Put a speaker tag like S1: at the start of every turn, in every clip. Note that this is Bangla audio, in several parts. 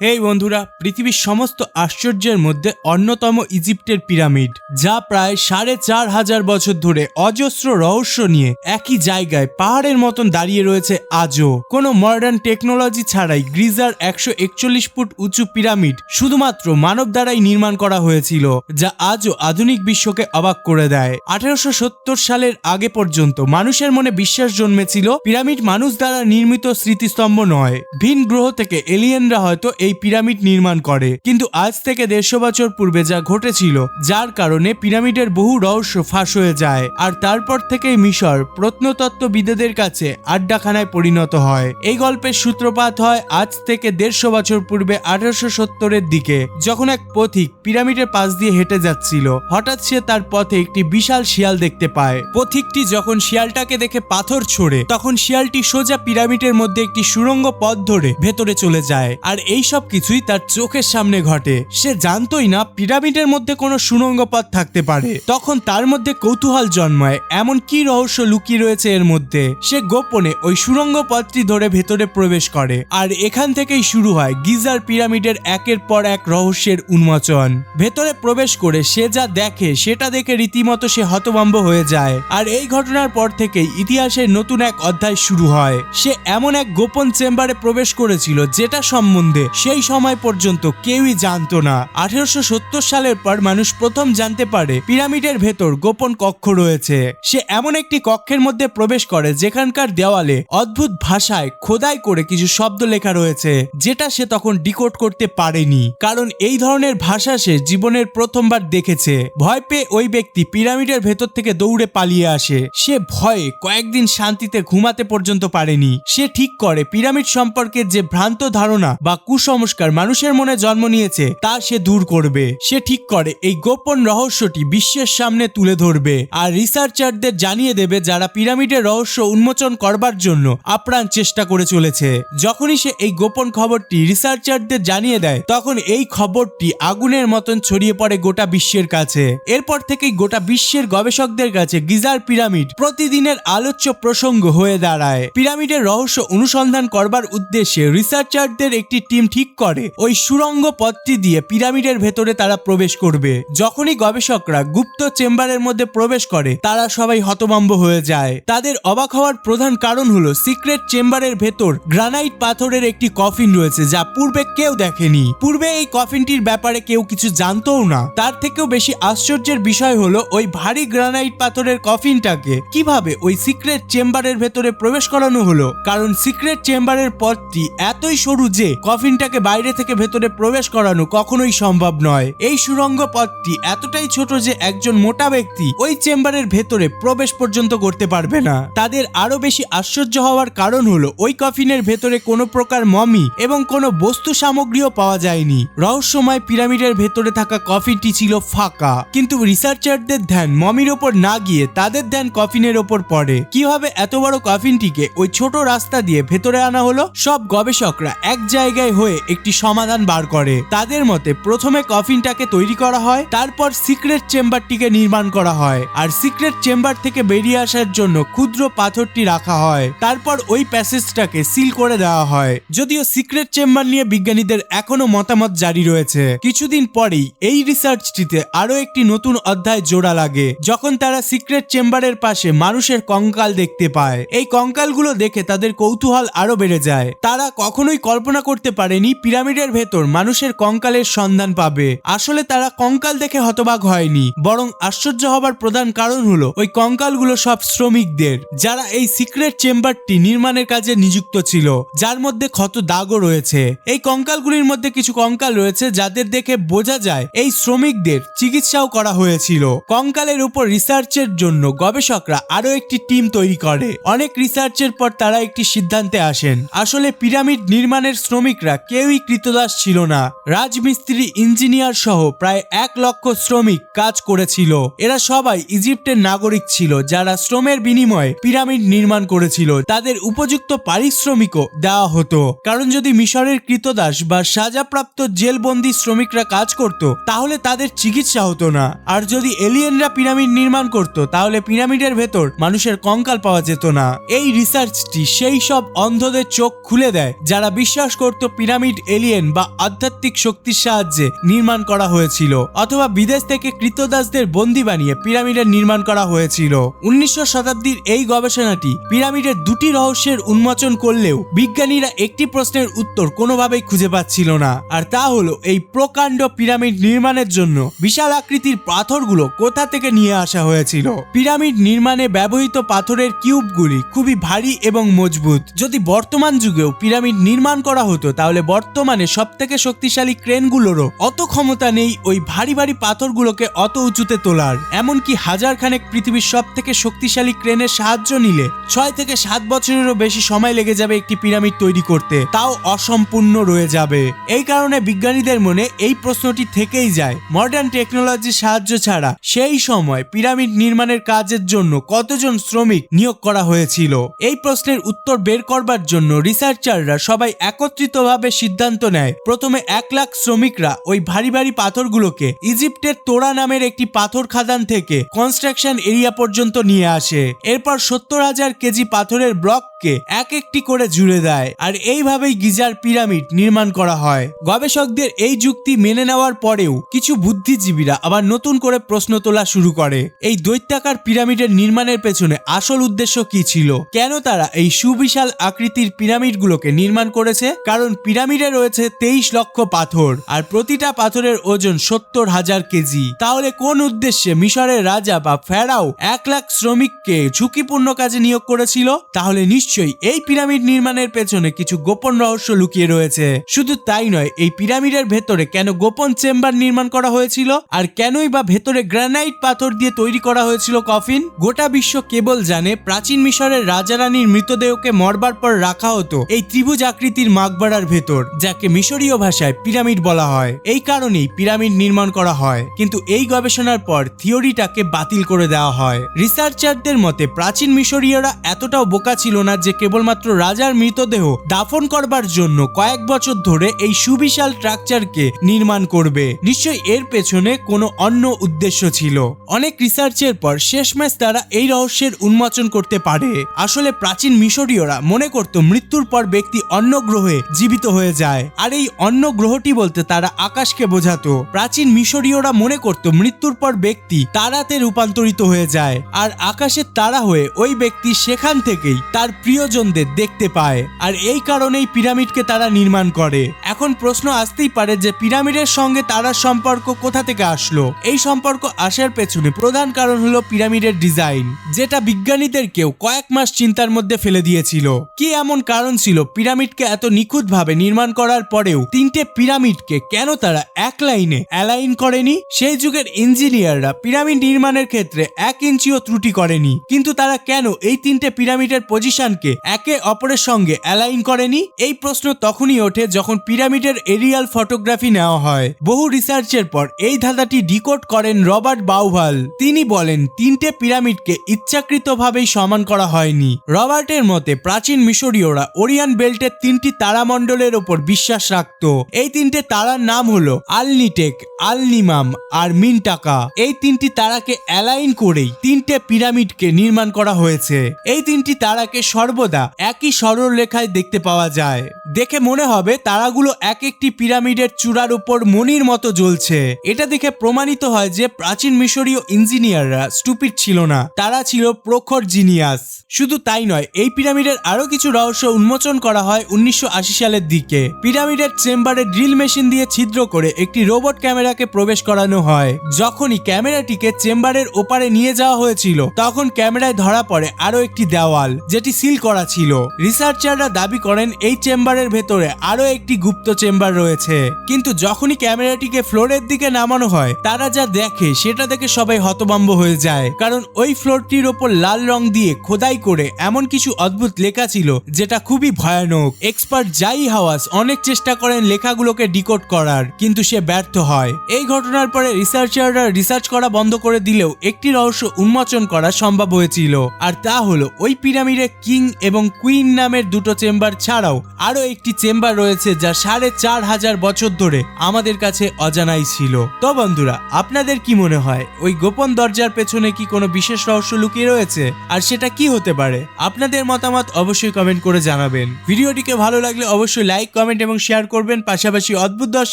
S1: এই বন্ধুরা, পৃথিবীর সমস্ত আশ্চর্যের মধ্যে অন্যতম ইজিপ্টের পিরামিড, যা প্রায় ৪,৫০০ বছর ধরে অজস্র রহস্য নিয়ে একই জায়গায় পাহাড়ের মতন দাঁড়িয়ে রয়েছে আজও। কোনো মডার্ন টেকনোলজি ছাড়াই গিজার ১৪১ ফুট উঁচু পিরামিড শুধুমাত্র মানব দ্বারাই নির্মাণ করা হয়েছিল, যা আজও আধুনিক বিশ্বকে অবাক করে দেয়। ১৮৭০ সালের আগে পর্যন্ত মানুষের মনে বিশ্বাস জন্মেছিল পিরামিড মানুষ দ্বারা নির্মিত স্মৃতিস্তম্ভ নয়, ভিন গ্রহ থেকে এলিয়েনরা হয়তো এই পিরামিড নির্মাণ করে। কিন্তু আজ থেকে ১৫০ বছর পূর্বে যা ঘটেছিল, যার কারণে পিরামিডের বহু রহস্য ফাঁস হয়ে যায়, আর তারপর থেকেই মিশর প্রত্নতত্ত্ববিদদের কাছে আড্ডাখানায় পরিণত হয়। এই গল্পের সূত্রপাত হয় আজ থেকে ১৫০ বছর পূর্বে ১৮৭০-এর দিকে, যখন এক পথিক পিরামিডের পাশ দিয়ে হেঁটে যাচ্ছিল। হঠাৎ সে তার পথে একটি বিশাল শিয়াল দেখতে পায়। পথিকটি যখন শিয়ালটাকে দেখে পাথর ছোড়ে, তখন শিয়ালটি সোজা পিরামিডের মধ্যে একটি সুড়ঙ্গ পথ ধরে ভেতরে চলে যায়, আর এই সব কিছুই তার চোখের সামনে ঘটে। সে জানতোই না পিরামিডের মধ্যে কোনো সুড়ঙ্গ পথ থাকতে পারে। তখন তার মধ্যে কৌতূহল জন্মায়, এমন কি রহস্য লুকিয়ে রয়েছে এর মধ্যে। সে গোপনে ওই সুড়ঙ্গ পথটি ধরে ভেতরে প্রবেশ করে, আর এখান থেকেই শুরু হয় গিজার পিরামিডের একের পর এক রহস্যের উন্মোচন। ভেতরে প্রবেশ করে সে যা দেখে, সেটা দেখে রীতিমতো সে হতভম্ব হয়ে যায়। আর এই ঘটনার পর থেকেই ইতিহাসের নতুন এক অধ্যায় শুরু হয়। সে এমন এক গোপন চেম্বারে প্রবেশ করেছিল, যেটা সম্বন্ধে সেই সময় পর্যন্ত কেউই জানতো না। ১৮৭০ সালের পর মানুষ প্রথম জানতে পারে পিরামিডের ভেতর গোপন কক্ষ রয়েছে। সে এমন একটি কক্ষের মধ্যে প্রবেশ করে, যেখানকার দেওয়ালে অদ্ভুত ভাষায় খোদাই করে কিছু শব্দ লেখা রয়েছে, যেটা সে তখন ডিকোড করতে পারেনি, কারণ এই ধরনের ভাষা সে জীবনের প্রথমবার দেখেছে। ভয় পেয়ে ওই ব্যক্তি পিরামিডের ভেতর থেকে দৌড়ে পালিয়ে আসে। সে ভয়ে কয়েকদিন শান্তিতে ঘুমাতে পর্যন্ত পারেনি। সে ঠিক করে পিরামিড সম্পর্কে যে ভ্রান্ত ধারণা বা কুসংস্কার মানুষের মনে জন্ম নিয়েছে, তা সে দূর করবে। সে ঠিক করে এই গোপন রহস্যটি বিশ্বের সামনে তুলে ধরবে, আর রিসার্চারদের জানিয়ে দেবে যারা পিরামিডের রহস্য উন্মোচন করবার জন্য আপ্রাণ চেষ্টা করে চলেছে। যখনই সে এই গোপন খবরটি রিসার্চারদের জানিয়ে দেয়, তখন এই খবরটি আগুনের মতন ছড়িয়ে পড়ে গোটা বিশ্বের কাছে। এরপর থেকেই গোটা বিশ্বের গবেষকদের কাছে গিজার পিরামিড প্রতিদিনের আলোচ্য প্রসঙ্গ হয়ে দাঁড়ায়। পিরামিডের রহস্য অনুসন্ধান করবার উদ্দেশ্যে রিসার্চারদের একটি টিম ঠিক করে ওই সুড়ঙ্গ পথটি দিয়ে পিরামিডের ভেতরে তারা প্রবেশ করবে। যখনই গবেষকরা গুপ্ত চেম্বারের মধ্যে প্রবেশ করে, তারা সবাই হতভম্ব হয়ে যায়। তাদের অবাক হওয়ার প্রধান কারণ হলো সিক্রেট চেম্বারের ভেতর গ্রানাইট পাথরের একটি কফিন রয়েছে, যা পূর্বে কেউ দেখেনি। পূর্বে এই কফিনটির ব্যাপারে কেউ কিছু জানতোও না। তার থেকেও বেশি আশ্চর্যের বিষয় হলো ওই ভারী গ্রানাইট পাথরের কফিনটাকে কিভাবে ওই সিক্রেট চেম্বারের ভেতরে প্রবেশ করানো হলো, কারণ সিক্রেট চেম্বারের পথটি এতই সরু যে কফিনটাকে বাইরে থেকে ভেতরে প্রবেশ করানো কখনোই সম্ভব নয়। এই সুড়ঙ্গ পথটি এতটাই ছোট যে একজন মোটা ব্যক্তি ওই চেম্বারের ভেতরে প্রবেশ পর্যন্ত করতে পারবে না। তাদের আরো বেশি আশ্চর্য হওয়ার কারণ হলো ওই কফিনের ভেতরে কোনো প্রকার মমি এবং কোনো বস্তু সামগ্রীও পাওয়া যায়নি। রহস্যময় পিরামিডের ভেতরে থাকা কফিনটি ছিল ফাঁকা, কিন্তু রিসার্চারদের ধ্যান মমির ওপর না গিয়ে তাদের ধ্যান কফিনের ওপর পড়ে। কিভাবে এত বড় কফিনটিকে ওই ছোট রাস্তা দিয়ে ভেতরে আনা হলো? সব গবেষকরা এক জায়গায় হয়ে একটি সমাধান বার করে। তাদের মতে প্রথমে কফিনটাকে তৈরি করা হয়, তারপর সিক্রেট চেম্বারটিকে নির্মাণ করা হয়, আর সিক্রেট চেম্বার থেকে বেরিয়ে আসার জন্য ক্ষুদ্র পাথরটি রাখা হয়। তারপর ওই প্যাসেজটাকে সিল করে দেওয়া হয়। যদিও সিক্রেট চেম্বার নিয়ে বিজ্ঞানীদের এখনো মতামত জারি রয়েছে। কিছুদিন পরেই এই রিসার্চটিতে আরো একটি নতুন অধ্যায় জোড়া লাগে, যখন তারা সিক্রেট চেম্বারের পাশে মানুষের কঙ্কাল দেখতে পায়। এই কঙ্কালগুলো দেখে তাদের কৌতূহল আরো বেড়ে যায়। তারা কখনোই কল্পনা করতে পারেনি পিরামিডের ভেতর মানুষের কঙ্কালের সন্ধান পাবে। আসলে তারা কঙ্কাল দেখে হতবাক হয়নি, বরং আশ্চর্য হবার প্রধান কারণ হলো ওই কঙ্কালগুলো সব শ্রমিকদের, যারা এই সিক্রেট চেম্বারটি নির্মাণের কাজে নিযুক্ত ছিল, যার মধ্যে ক্ষত দাগও রয়েছে। এই কঙ্কালগুলির মধ্যে কিছু কঙ্কাল রয়েছে যাদের দেখে বোঝা যায় এই শ্রমিকদের চিকিৎসাও করা হয়েছিল। কঙ্কালের উপর রিসার্চের জন্য গবেষকরা আরো একটি টিম তৈরি করে। অনেক রিসার্চের পর তারা একটি সিদ্ধান্তে আসেন, আসলে পিরামিড নির্মাণের শ্রমিকরা কেউই কৃতদাস ছিল না। রাজমিস্ত্রি, ইঞ্জিনিয়ার সহ প্রায় ১ লক্ষ শ্রমিক কাজ করেছিল। এরা সবাই ইজিপ্টের নাগরিক ছিল, যারা শ্রমের বিনিময়ে পিরামিড নির্মাণ করেছিল। তাদের উপযুক্ত পারিশ্রমিকও দেওয়া হতো, কারণ যদি মিশরের কৃতদাস বা সাজাপ্রাপ্ত জেলবন্দি শ্রমিকরা কাজ করত, তাহলে তাদের চিকিৎসা হতো না। আর যদি এলিয়েনরা পিরামিড নির্মাণ করত, তাহলে পিরামিডের ভেতর মানুষের কঙ্কাল পাওয়া যেত না। এই রিসার্চটি সেই সব অন্ধদের চোখ খুলে দেয় যারা বিশ্বাস করত পিরামিড পিরামিড এলিয়েন বা আধ্যাত্মিক শক্তির সাহায্যে নির্মাণ করা হয়েছিল, অথবা বিদেশ থেকে কৃতদাসদের বন্দী বানিয়ে পিরামিডের নির্মাণ করা হয়েছিল। 19 শতাব্দীর এই গবেষণাটি পিরামিডের দুটি রহস্যের উন্মোচন করলেও বিজ্ঞানীরা একটি প্রশ্নের উত্তর কোনোভাবেই খুঁজে পাচ্ছিল না, আর তা হলো এই প্রকাণ্ড পিরামিড নির্মাণের জন্য বিশাল আকৃতির পাথরগুলো কোথা থেকে নিয়ে আসা হয়েছিল। পিরামিড নির্মাণে ব্যবহৃত পাথরের কিউবগুলি খুবই ভারী এবং মজবুত। যদি বর্তমান যুগেও পিরামিড নির্মাণ করা হতো তাহলে বর্তমানে সবথেকে শক্তিশালী ক্রেনগুলোরও অত ক্ষমতা নেই ওই ভারী ভারী পাথরগুলোকে অত উঁচুতে তোলার। এমনকি হাজারখানেক পৃথিবীর সব থেকে শক্তিশালী ক্রেনের সাহায্য নিলে 6 থেকে 7 বছরেরও বেশি সময় লেগে যাবে একটি পিরামিড তৈরি করতে, তাও অসম্পূর্ণ রয়ে যাবে। এই কারণে বিজ্ঞানীদের মনে এই প্রশ্নটি থেকেই যায়, মডার্ন টেকনোলজির সাহায্য ছাড়া সেই সময় পিরামিড নির্মাণের কাজের জন্য কতজন শ্রমিক নিয়োগ করা হয়েছিল। এই প্রশ্নের উত্তর বের করবার জন্য রিসার্চাররা সবাই একত্রিতভাবে সিদ্ধান্ত নেয় প্রথমে 1 লাখ শ্রমিকরা ওই ভারী ভারী পাথরগুলোকে ইজিপ্টের তোরা নামের একটি পাথর খাদান থেকে কনস্ট্রাকশন এরিয়া পর্যন্ত নিয়ে আসে। এরপর 70,000 কেজি পাথরের ব্লককে এক একটি করে জুড়ে দেয়, আর এইভাবেই গিজার পিরামিড নির্মাণ করা হয়। গবেষকদের এই যুক্তি মেনে নেওয়ার পরেও কিছু বুদ্ধিজীবীরা আবার নতুন করে প্রশ্ন তোলা শুরু করে, এই দৈত্যাকার পিরামিডের নির্মাণের পেছনে আসল উদ্দেশ্য কি ছিল? কেন তারা এই সুবিশাল আকৃতির পিরামিডগুলোকে নির্মাণ করেছে? কারণ পিরামিডে রয়েছে 23 লক্ষ পাথর, আর প্রতিটা পাথরের ওজন 70,000 কেজি। তাহলে কোন উদ্দেশ্যে মিশরের রাজা বা ফেরাও 1 লাখ শ্রমিককে ঝুঁকিপূর্ণ কাজে নিয়োগ করেছিল? তাহলে নিশ্চয়ই এই পিরামিড নির্মাণের পেছনে কিছু গোপন রহস্য লুকিয়ে রয়েছে। শুধু তাই নয়, এই পিরামিডের ভেতরে কেন গোপন চেম্বার নির্মাণ করা হয়েছিল, আর কেনই বা ভেতরে গ্রানাইট পাথর দিয়ে তৈরি করা হয়েছিল কফিন? গোটা বিশ্ব কেবল জানে প্রাচীন মিশরের রাজা রানীর মৃতদেহকে মরবার পর রাখা হতো এই ত্রিভুজ আকৃতির মাকবারার ভেতর, যাকে মিশরীয় ভাষায় পিরামিড বলা হয়। এই কারণেই পিরামিড নির্মাণ করা হয়, কিন্তু এই গবেষণার পর থিওরিটাকে বাতিল করে দেওয়া হয়। রিসার্চারদের মতে প্রাচীন মিশরীয়রা এতটাও বোকা ছিল না যে কেবলমাত্র রাজার মৃতদেহ দাফন করবার জন্য কয়েক বছর ধরে এই সুবিশাল স্ট্রাকচারকে নির্মাণ করবে। নিশ্চয়ই এর পেছনে কোনো অন্য উদ্দেশ্য ছিল। অনেক রিসার্চের পর শেষমেশ তারা এই রহস্যের উন্মোচন করতে পারে। আসলে প্রাচীন মিশরীয়রা মনে করত মৃত্যুর পর ব্যক্তি অন্য গ্রহে জীবিত হয়ে যায়, আর এই অন্য গ্রহটি বলতে তারা আকাশকে বোঝাতো। প্রাচীন মিশরীয়রা মনে করত মৃত্যুর পর ব্যক্তি তারাতে রূপান্তরিত হয়ে যায়, আর আকাশের তারা হয়ে ওই ব্যক্তি সেখান থেকেই তার প্রিয়জনদের দেখতে পায়, আর এই কারণেই পিরামিডকে তারা নির্মাণ করে। এখন প্রশ্ন আসতেই পারে যে পিরামিডের সঙ্গে তারার সম্পর্ক কোথা থেকে আসলো? এই সম্পর্ক আসার পেছনে প্রধান কারণ হলো পিরামিডের ডিজাইন, যেটা বিজ্ঞানীদেরকেও কয়েক মাস চিন্তার মধ্যে ফেলে দিয়েছিল। কি এমন কারণ ছিল পিরামিডকে এত নিখুঁতভাবে নির্মাণ করার পরেও 3টে পিরামিডকে কেন তারা এক লাইনে অ্যালাইন করেনি? সেই যুগের ইঞ্জিনিয়াররা পিরামিড নির্মাণের ক্ষেত্রে 1 ইঞ্চিও ত্রুটি করেনি, কিন্তু তারা কেন এই 3টে পিরামিডের পজিশনকে একে অপরের সঙ্গে অ্যালাইন করেনি? এই প্রশ্ন তখনই ওঠে যখন পিরামিডের এরিয়াল ফটোগ্রাফি নেওয়া হয়। বহু রিসার্চের পর এই ধাঁধাটি ডিকোড করেন রবার্ট বাউভাল। তিনি বলেন 3টে পিরামিডকে ইচ্ছাকৃতভাবেই সমান করা হয়নি। রবার্টের মতে প্রাচীন মিশরীয়রা ওরিয়ান বেল্টের 3টি তারামণ্ডলের ওপর বিশ্বাস রাখত। এই 3টে তারার নাম হলো আলনিটেক, আলনিমাম আর মিনটাকা। এই 3টি তারাকে অ্যালাইন করেই 3টে পিরামিডকে নির্মাণ করা হয়েছে। এই 3টি তারাকে সর্বদা একই সরল রেখায় দেখতে পাওয়া যায়। দেখে মনে হবে তারাগুলো এক একটি পিরামিডের চূড়ার উপর মণির মতো জ্বলছে। এটা দেখে প্রমাণিত হয় যে প্রাচীন মিশরীয় ইঞ্জিনিয়াররা স্টুপিড ছিল না, তারা ছিল প্রখর জিনিয়াস। শুধু তাই নয়, এই পিরামিডের আরো কিছু রহস্য উন্মোচন করা হয় 1980 সালের দিকে। পিরামিডের চেম্বারে ড্রিল মেশিন দিয়ে ছিদ্র করে একটি রোবট ক্যামেরাকে প্রবেশ করানো হয়। যখনই ক্যামেরাটিকে চেম্বারের ওপারে নিয়ে যাওয়া হয়েছিল তখন ক্যামেরায় ধরা পড়ে আরো একটি দেওয়াল, যেটি সিল করা ছিল। রিসার্চাররা দাবি করেন এই চেম্বারের ভেতরে আরো একটি গুপ্ত চেম্বার রয়েছে, কিন্তু যখনই ক্যামেরাটিকে ফ্লোরের দিকে নামানো হয় তারা যা দেখে সেটা দেখে সবাই হতভম্ব হয়ে যায়, কারণ ওই ফ্লোরটির ওপর লাল রং দিয়ে খোদাই করে এমন কিছু অদ্ভুত লেখা ছিল যেটা খুবই ভয়ানক। এক্সপার্ট জাই হাওয়াস অনেক চেষ্টা করেন লেখাগুলোকে ডিকোড করার, কিন্তু সে ব্যর্থ হয়। এই ঘটনার পরে রিসার্চাররা রিসার্চ করা বন্ধ করে দিলেও একটি রহস্য উন্মোচন করা সম্ভব হয়েছিল, আর তা হলো ওই পিরামিডে কিং এবং কুইন নামের দুটো চেম্বার ছাড়াও আরো একটি চেম্বার রয়েছে যা 4,500 বছর ধরে আমাদের কাছে অজানাই ছিল। তো বন্ধুরা, আপনাদের কি মনে হয় ওই গোপন দরজার পেছনে কি কোনো বিশেষ রহস্য লুকিয়ে রয়েছে? আর সেটা কি হতে পারে? আপনাদের মতামত অবশ্যই কমেন্ট করে জানাবেন। ভিডিওটিকে ভালো লাগলে অবশ্যই লাইক, কমেন্ট এবং শেয়ার করবেন। পাশাপাশি অদ্ভুত দশ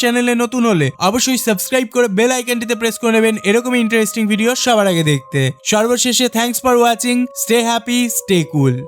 S1: চ্যানেলে নতুন হলে অবশ্যই সাবস্ক্রাইব করে বেল আইকনটিতে প্রেস করে নেবেন এরকমই ইন্টারেস্টিং ভিডিও সবার আগে দেখতে। সর্বশেষে thanks for watching, stay happy, stay cool.